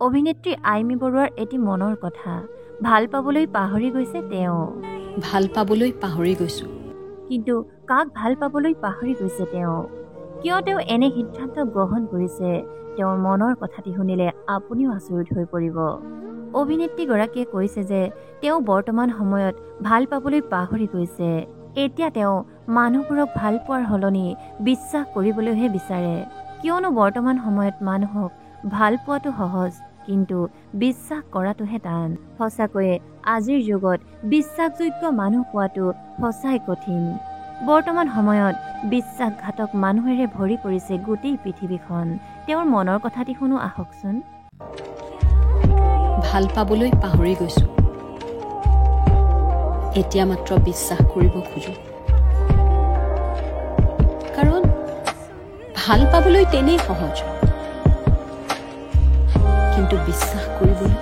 অভিনেত্ৰী আইমি বৰুৱাৰ এটি মনৰ কথা। ভাল পাবলৈ পাহৰি গৈছে তেওঁ। ভাল পাবলৈ পাহৰি গৈছোঁ। কিন্তু কাক ভাল পাবলৈ পাহৰি গৈছে তেওঁ? কিয় তেওঁ এনে সিদ্ধান্ত গ্ৰহণ কৰিছে? তেওঁৰ মনৰ কথাটি শুনিলে আপুনিও আচৰিত হৈ পৰিব। অভিনেত্ৰীগৰাকীয়ে কৈছে যে তেওঁ বৰ্তমান সময়ত ভাল পাবলৈ পাহৰি গৈছে। এতিয়া তেওঁ মানুহবোৰক ভাল পোৱাৰ সলনি বিশ্বাস কৰিবলৈহে বিচাৰে। কিয়নো বৰ্তমান সময়ত মানুহক ভাল পোৱাটো সহজ, কিন্তু বিশ্বাস কৰাটোহে টান। সঁচাকৈয়ে আজিৰ যুগত বিশ্বাসযোগ্য মানুহ পোৱাটো সঁচাই কঠিন। বৰ্তমান সময়ত বিশ্বাসঘাতক মানুহেৰে ভৰি পৰিছে গোটেই পৃথিৱীখন। তেওঁৰ মনৰ কথাটি শুনো আহকচোন। ভাল পাবলৈ পাহৰি গৈছোঁ। এতিয়া মাত্ৰ বিশ্বাস কৰিব খোজোঁ। কাৰণ ভাল পাবলৈ তেনেই সহজ, কিন্তু বিশ্বাস কৰিবলৈ